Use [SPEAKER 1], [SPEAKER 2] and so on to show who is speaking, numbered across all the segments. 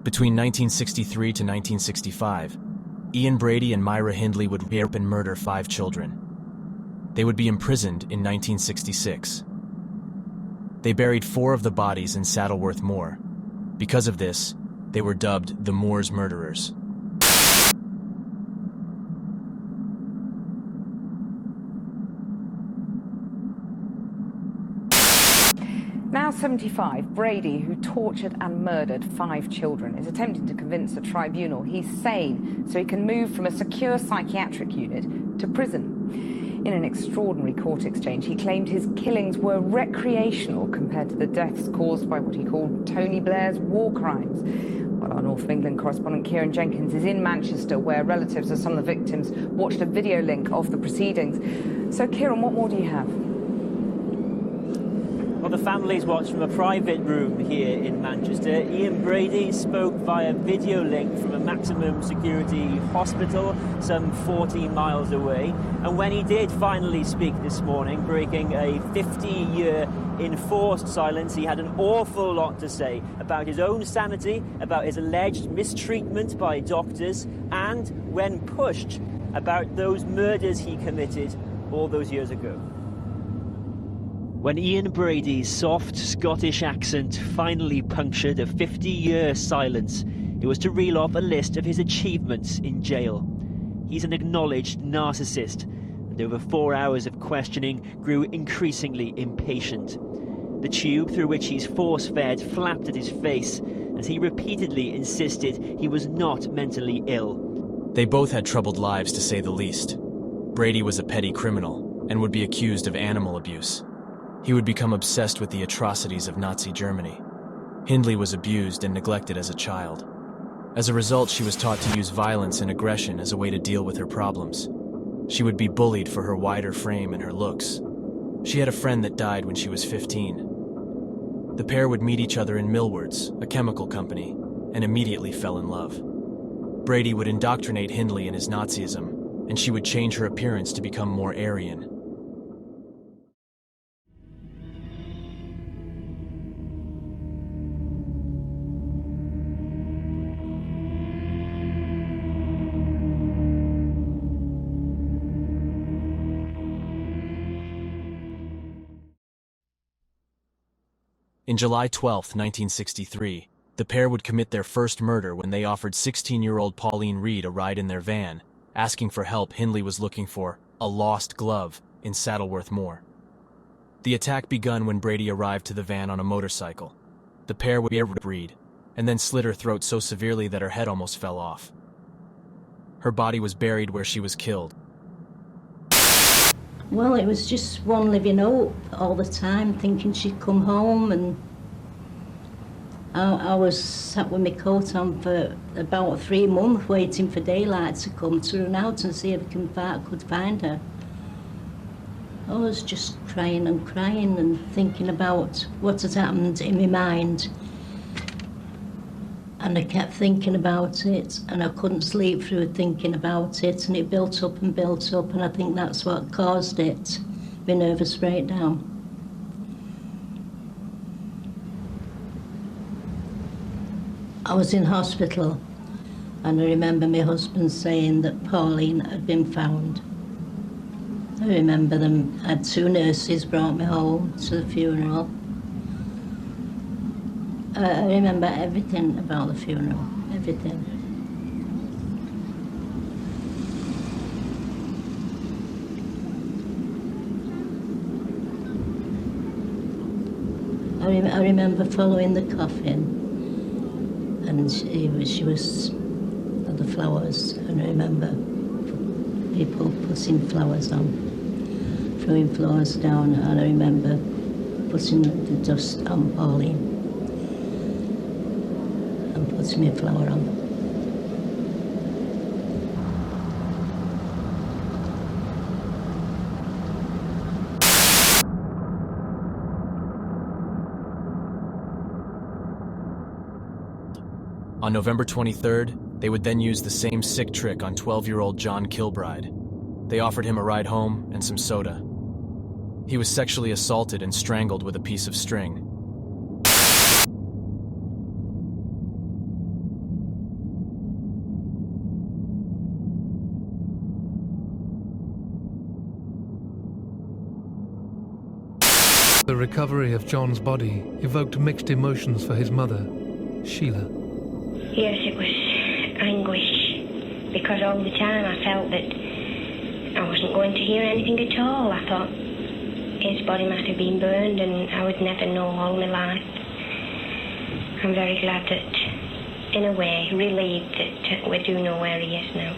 [SPEAKER 1] Between 1963 to 1965, Ian Brady and Myra Hindley would rape and murder 5 children. They would be imprisoned in 1966. They buried 4 of the bodies in Saddleworth Moor. Because of this, they were dubbed the Moor's Murderers.
[SPEAKER 2] Now 75, Brady, who tortured and murdered 5 children, is attempting to convince the tribunal he's sane so he can move from a secure psychiatric unit to prison. In an extraordinary court exchange, he claimed his killings were recreational compared to the deaths caused by what he called Tony Blair's war crimes. Well, our North of England correspondent Kieran Jenkins is in Manchester, where relatives of some of the victims watched a video link of the proceedings. So, Kieran, what more do you have?
[SPEAKER 3] Well, the families watched from a private room here in Manchester. Ian Brady spoke via video link from a maximum security hospital some 14 miles away. And when he did finally speak this morning, breaking a 50-year enforced silence, he had an awful lot to say about his own sanity, about his alleged mistreatment by doctors, and, when pushed, about those murders he committed all those years ago. When Ian Brady's soft Scottish accent finally punctured a 50-year silence, it was to reel off a list of his achievements in jail. He's an acknowledged narcissist, and over 4 hours of questioning grew increasingly impatient. The tube through which he's force-fed flapped at his face as he repeatedly insisted he was not mentally ill.
[SPEAKER 1] They both had troubled lives, to say the least. Brady was a petty criminal and would be accused of animal abuse. He would become obsessed with the atrocities of Nazi Germany. Hindley was abused and neglected as a child. As a result, she was taught to use violence and aggression as a way to deal with her problems. She would be bullied for her wider frame and her looks. She had a friend that died when she was 15. The pair would meet each other in Millwards, a chemical company, and immediately fell in love. Brady would indoctrinate Hindley in his Nazism, and she would change her appearance to become more Aryan. In July 12, 1963, the pair would commit their first murder when they offered 16-year-old Pauline Reed a ride in their van, asking for help. Hindley was looking for a lost glove in Saddleworth Moor. The attack begun when Brady arrived to the van on a motorcycle. The pair would rape Reed, and then slit her throat so severely that her head almost fell off. Her body was buried where she was killed.
[SPEAKER 4] Well, it was just one living hope all the time, thinking she'd come home, and I was sat with my coat on for about 3 months waiting for daylight to come to run out and see if I could find her. I was just crying and thinking about what had happened in my mind. And I kept thinking about it, and I couldn't sleep through thinking about it, and it built up, and I think that's what caused it, my nervous breakdown. I was in hospital, and I remember my husband saying that Pauline had been found. I remember them had 2 nurses brought me home to the funeral. I remember everything about the funeral, everything. I remember following the coffin, and she was at the flowers, and I remember people putting flowers on, throwing flowers down, and I remember putting the dust on Pauline. Puts me a flower on.
[SPEAKER 1] On November 23rd, they would then use the same sick trick on 12-year-old John Kilbride. They offered him a ride home and some soda. He was sexually assaulted and strangled with a piece of string.
[SPEAKER 5] The recovery of John's body evoked mixed emotions for his mother, Sheila.
[SPEAKER 6] Yes, it was anguish, because all the time I felt that I wasn't going to hear anything at all. I thought his body might have been burned and I would never know all my life. I'm very glad that, in a way, relieved that we do know where he is now.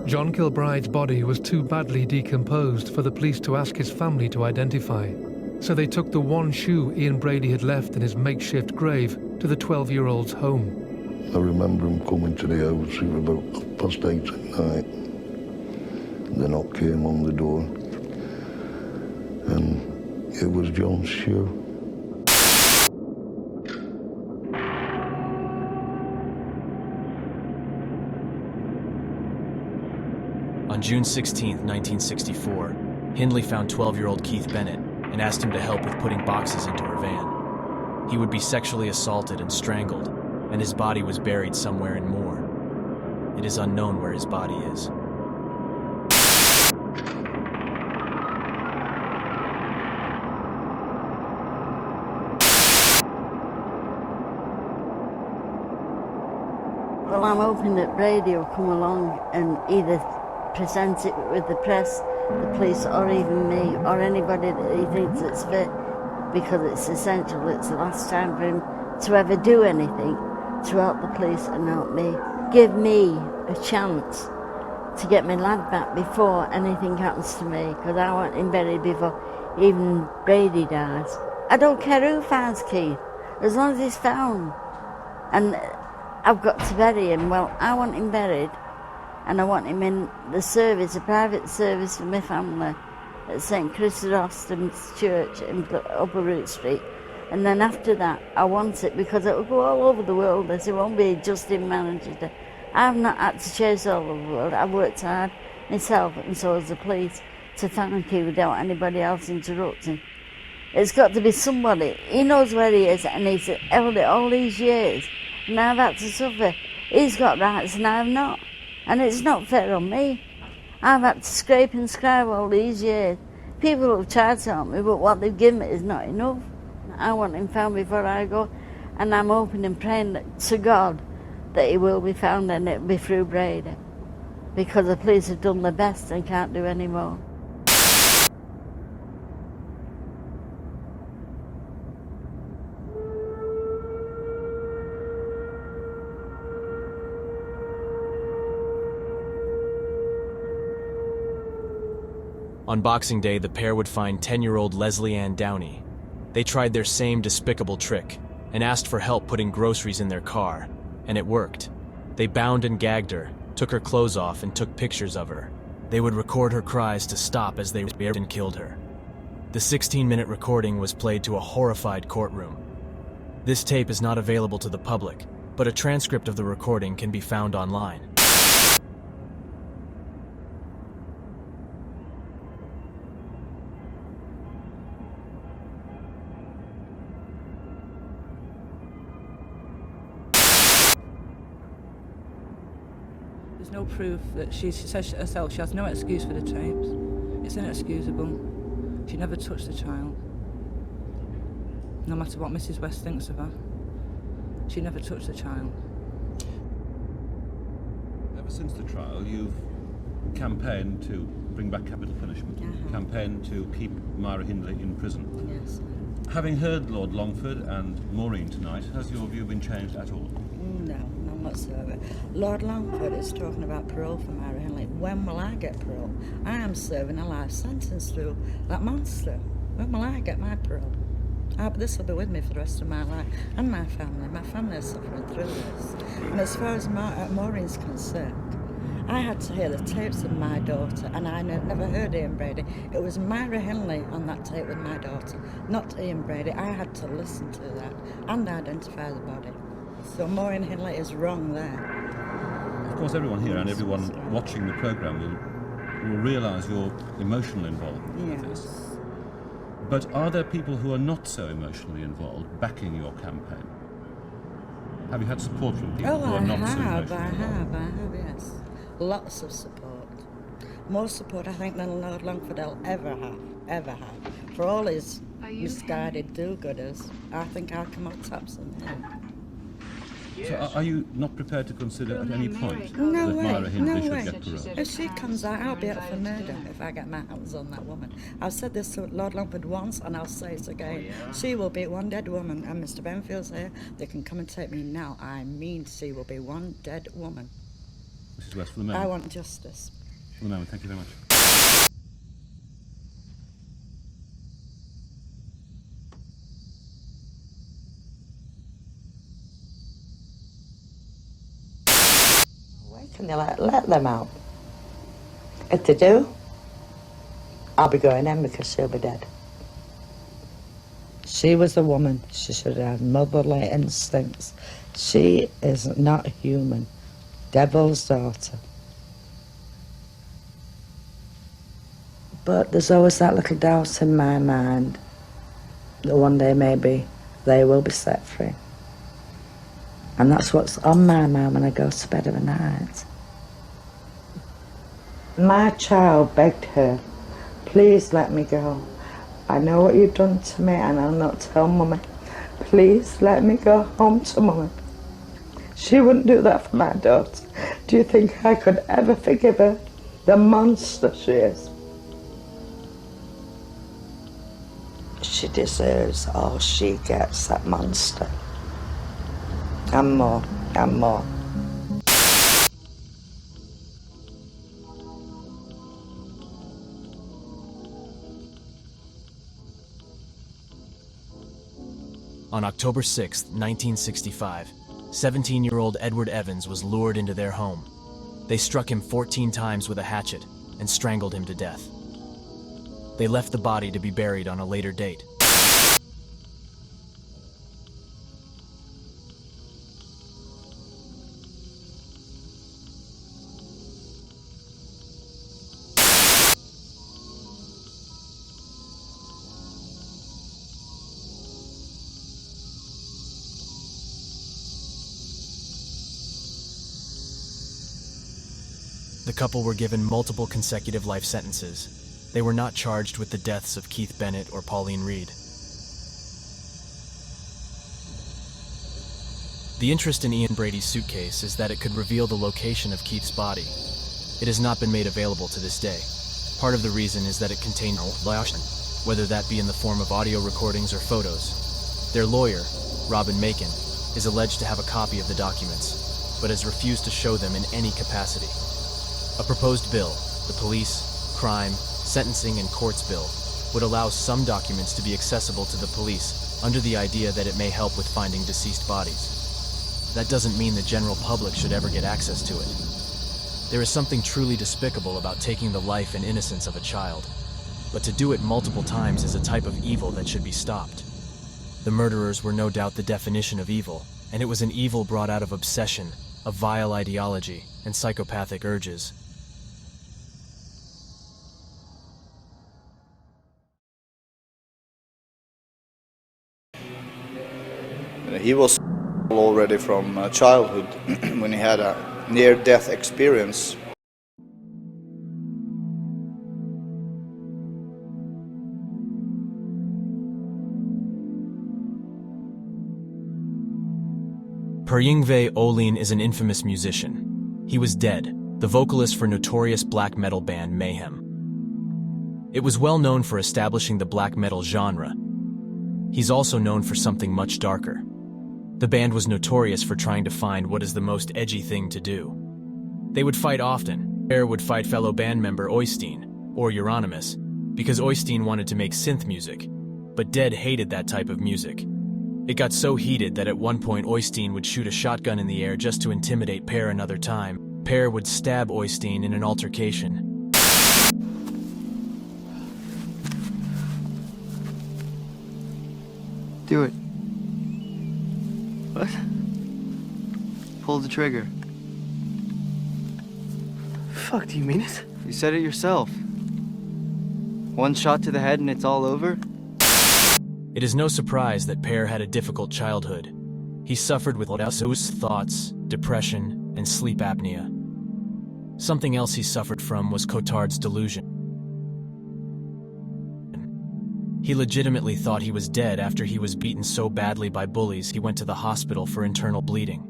[SPEAKER 5] John Kilbride's body was too badly decomposed for the police to ask his family to identify, so they took the one shoe Ian Brady had left in his makeshift grave to the 12-year-old's home.
[SPEAKER 7] I remember him coming to the house, it was about 8:30 at night. The knock came on the door, and it was John's shoe.
[SPEAKER 1] On June 16, 1964, Hindley found 12-year-old Keith Bennett and asked him to help with putting boxes into her van. He would be sexually assaulted and strangled, and his body was buried somewhere in Moor. It is unknown where his body is.
[SPEAKER 8] Well, I'm hoping that Brady will come along and either present it with the press, the police, or even me, or anybody that he thinks it's fit, because it's essential. It's the last time for him to ever do anything to help the police and help me. Give me a chance to get my lad back before anything happens to me, because I want him buried before even Brady dies. I don't care who finds Keith, as long as he's found. And I've got to bury him. Well, I want him buried, and I want him in the service, a private service for my family at St. Chrysostom's Church in Upper Root Street. And then after that, I want it because it will go all over the world. It won't be just in Manchester. I've not had to chase all over the world. I've worked hard myself, and so has the police, to thank you without anybody else interrupting. It's got to be somebody. He knows where he is, and he's held it all these years. And I've had to suffer. He's got rights and I've not. And it's not fair on me. I've had to scrape and scribe all these years. People have tried to help me, but what they've given me is not enough. I want him found before I go, and I'm hoping and praying to God that he will be found, and it'll be through Brady, because the police have done their best and can't do any more.
[SPEAKER 1] On Boxing Day, the pair would find 10-year-old Leslie Ann Downey. They tried their same despicable trick and asked for help putting groceries in their car, and it worked. They bound and gagged her, took her clothes off, and took pictures of her. They would record her cries to stop as they buried and killed her. The 16-minute recording was played to a horrified courtroom. This tape is not available to the public, but a transcript of the recording can be found online.
[SPEAKER 9] There's no proof that she says herself she has no excuse for the tapes. It's inexcusable. She never touched the child. No matter what Mrs. West thinks of her, she never touched the child.
[SPEAKER 10] Ever since the trial, you've campaigned to bring back capital punishment, campaigned to keep Myra Hindley in prison.
[SPEAKER 8] Yes.
[SPEAKER 10] Having heard Lord Longford and Maureen tonight, has your view been changed at all?
[SPEAKER 8] No, not whatsoever. Lord Longford is talking about parole for Myra Hindley. When will I get parole? I am serving a life sentence through that monster. When will I get my parole? This will be with me for the rest of my life, and my family. My family is suffering through this. And as far as Maureen's concerned, I had to hear the tapes of my daughter, and I never heard Ian Brady. It was Myra Hindley on that tape with my daughter, not Ian Brady. I had to listen to that and identify the body. So Maureen Hindley is wrong there.
[SPEAKER 10] Of course, everyone here and everyone watching the programme will realise your emotional involvement with this. But are there people who are not so emotionally involved backing your campaign? Have you had support from people who are not so emotionally involved?
[SPEAKER 8] I have, yes. Lots of support. More support, I think, than Lord Longford will ever have. For all his
[SPEAKER 11] misguided do-gooders. I think I come on top somehow.
[SPEAKER 10] So are you not prepared to consider at any point
[SPEAKER 11] No
[SPEAKER 10] that
[SPEAKER 11] way,
[SPEAKER 10] Myra Hindley
[SPEAKER 11] no
[SPEAKER 10] should
[SPEAKER 11] way.
[SPEAKER 10] get parole?
[SPEAKER 11] If she comes out, I'll be up for murder if I get my hands on that woman. I've said this to Lord Longford once and I'll say it again. She will be one dead woman, and Mr. Benfield's here. They can come and take me now. I mean, she will be one dead woman.
[SPEAKER 10] Mrs. West, for the moment.
[SPEAKER 11] I want justice.
[SPEAKER 10] For the moment, thank you very much.
[SPEAKER 12] Can they let them out? If they do, I'll be going in because she'll be dead. She was a woman. She should have had motherly instincts. She is not human. Devil's daughter. But there's always that little doubt in my mind that one day maybe they will be set free. And that's what's on my mind when I go to bed every night. My child begged her, please let me go. I know what you've done to me and I'll not tell Mummy. Please let me go home to Mummy. She wouldn't do that for my daughter. Do you think I could ever forgive her? The monster she is. She deserves all she gets, that monster. And more, and more.
[SPEAKER 1] On October 6, 1965, 17-year-old Edward Evans was lured into their home. They struck him 14 times with a hatchet and strangled him to death. They left the body to be buried on a later date. The couple were given multiple consecutive life sentences. They were not charged with the deaths of Keith Bennett or Pauline Reed. The interest in Ian Brady's suitcase is that it could reveal the location of Keith's body. It has not been made available to this day. Part of the reason is that it contained whether that be in the form of audio recordings or photos. Their lawyer, Robin Macon, is alleged to have a copy of the documents, but has refused to show them in any capacity. A proposed bill, the Police, Crime, Sentencing and Courts Bill, would allow some documents to be accessible to the police under the idea that it may help with finding deceased bodies. That doesn't mean the general public should ever get access to it. There is something truly despicable about taking the life and innocence of a child, but to do it multiple times is a type of evil that should be stopped. The murderers were no doubt the definition of evil, and it was an evil brought out of obsession, of vile ideology, and psychopathic urges.
[SPEAKER 13] He was already from childhood when he had a near-death experience.
[SPEAKER 1] Yngve Olin is an infamous musician. He was dead, the vocalist for notorious black metal band Mayhem. It was well known for establishing the black metal genre. He's also known for something much darker. The band was notorious for trying to find what is the most edgy thing to do. They would fight often. Per would fight fellow band member Oystein, or Euronymous, because Oystein wanted to make synth music, but Dead hated that type of music. It got so heated that at one point Oystein would shoot a shotgun in the air just to intimidate Per another time. Per would stab Oystein in an altercation.
[SPEAKER 14] Do it. What? Pull the trigger. Fuck, do you mean it? You said it yourself. One shot to the head and it's all over?
[SPEAKER 1] It is no surprise that Per had a difficult childhood. He suffered with thoughts, depression, and sleep apnea. Something else he suffered from was Cotard's delusion. He legitimately thought he was dead after he was beaten so badly by bullies he went to the hospital for internal bleeding.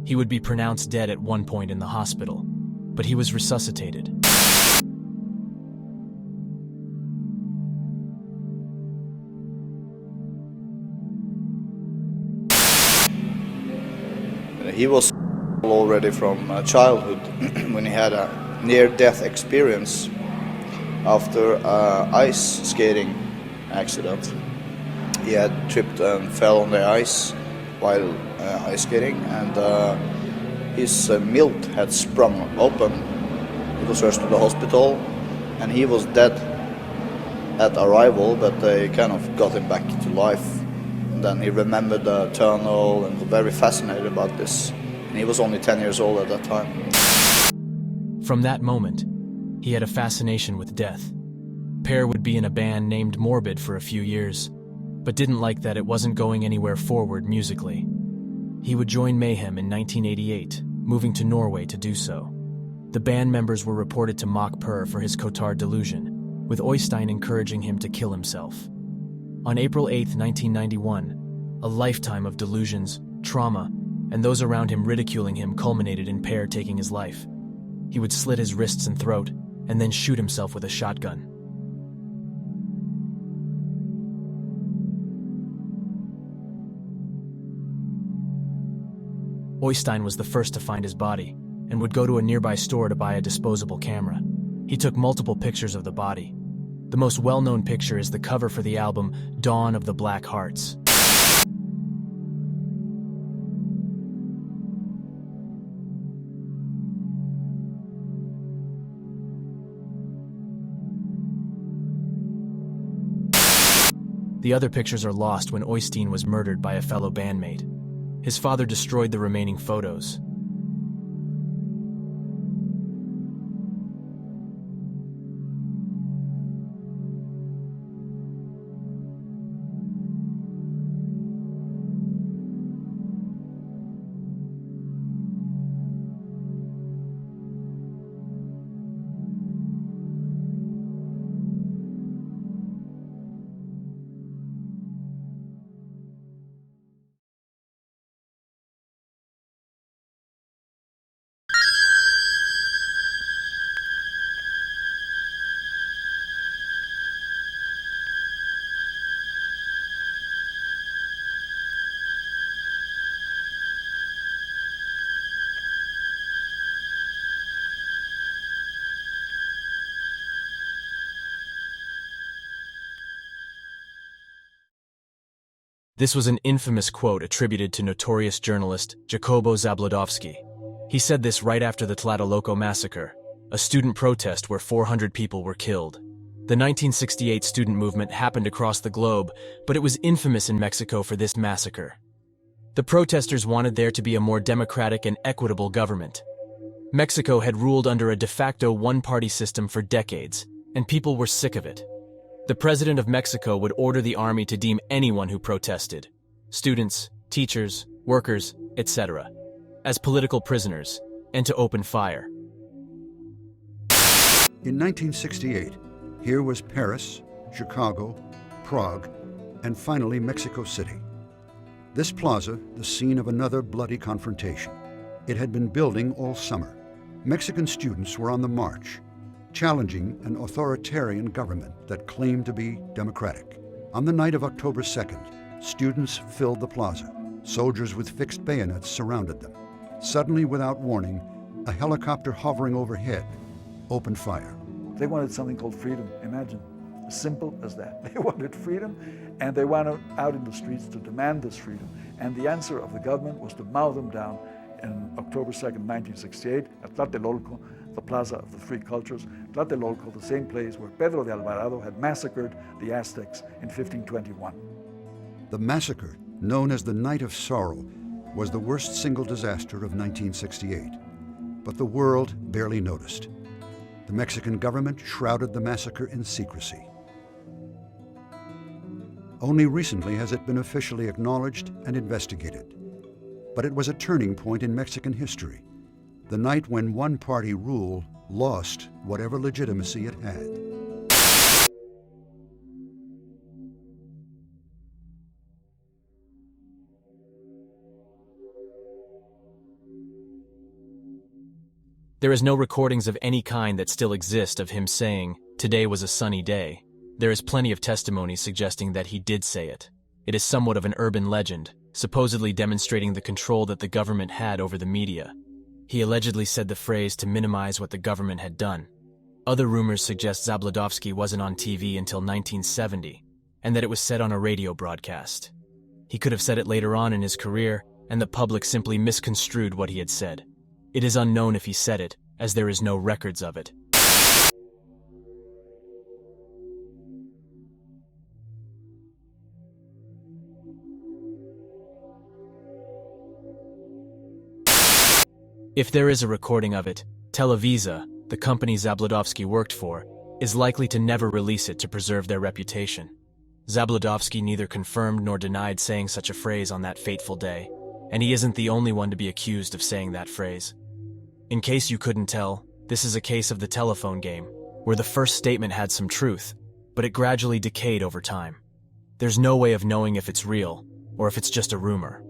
[SPEAKER 1] He would be pronounced dead at one point in the hospital, but he was resuscitated.
[SPEAKER 13] He was already from childhood when he had a near-death experience after an ice skating accident. He had tripped and fell on the ice while ice skating, and his milt had sprung open. He was rushed to the hospital, and he was dead at arrival, but they kind of got him back to life. And then he remembered the tunnel and was very fascinated about this. And he was only 10 years old at that time.
[SPEAKER 1] From that moment, he had a fascination with death. Per would be in a band named Morbid for a few years, but didn't like that it wasn't going anywhere forward musically. He would join Mayhem in 1988, moving to Norway to do so. The band members were reported to mock Per for his Cotard delusion, with Øystein encouraging him to kill himself. On April 8, 1991, a lifetime of delusions, trauma, and those around him ridiculing him culminated in Per taking his life. He would slit his wrists and throat, and then shoot himself with a shotgun. Øystein was the first to find his body, and would go to a nearby store to buy a disposable camera. He took multiple pictures of the body. The most well-known picture is the cover for the album Dawn of the Black Hearts. The other pictures are lost when Øystein was murdered by a fellow bandmate. His father destroyed the remaining photos. This was an infamous quote attributed to notorious journalist Jacobo Zabludowski. He said this right after the Tlatelolco Massacre, a student protest where 400 people were killed. The 1968 student movement happened across the globe, but it was infamous in Mexico for this massacre. The protesters wanted there to be a more democratic and equitable government. Mexico had ruled under a de facto one-party system for decades, and people were sick of it. The president of Mexico would order the army to deem anyone who protested, students, teachers, workers, etc., as political prisoners, and to open fire.
[SPEAKER 15] In 1968, here was Paris, Chicago, Prague, and finally Mexico City. This plaza, the scene of another bloody confrontation. It had been building all summer. Mexican students were on the march, challenging an authoritarian government that claimed to be democratic. On the night of October 2nd, students filled the plaza. Soldiers with fixed bayonets surrounded them. Suddenly, without warning, a helicopter hovering overhead opened fire.
[SPEAKER 16] They wanted something called freedom, imagine. As simple as that. They wanted freedom, and they went out in the streets to demand this freedom. And the answer of the government was to mow them down in October 2nd, 1968, at Tlatelolco, the Plaza of the Three Cultures. Tlatelolco, the same place where Pedro de Alvarado had massacred the Aztecs in 1521.
[SPEAKER 15] The massacre, known as the Night of Sorrow, was the worst single disaster of 1968. But the world barely noticed. The Mexican government shrouded the massacre in secrecy. Only recently has it been officially acknowledged and investigated. But it was a turning point in Mexican history, the night when one-party rule lost whatever legitimacy it had.
[SPEAKER 1] There is no recordings of any kind that still exist of him saying, "Today was a sunny day." There is plenty of testimony suggesting that he did say it. It is somewhat of an urban legend, supposedly demonstrating the control that the government had over the media. He allegedly said the phrase to minimize what the government had done. Other rumors suggest Zabludovsky wasn't on TV until 1970, and that it was said on a radio broadcast. He could have said it later on in his career, and the public simply misconstrued what he had said. It is unknown if he said it, as there is no records of it. If there is a recording of it, Televisa, the company Zabludovsky worked for, is likely to never release it to preserve their reputation. Zabludovsky neither confirmed nor denied saying such a phrase on that fateful day, and he isn't the only one to be accused of saying that phrase. In case you couldn't tell, this is a case of the telephone game, where the first statement had some truth, but it gradually decayed over time. There's no way of knowing if it's real, or if it's just a rumor.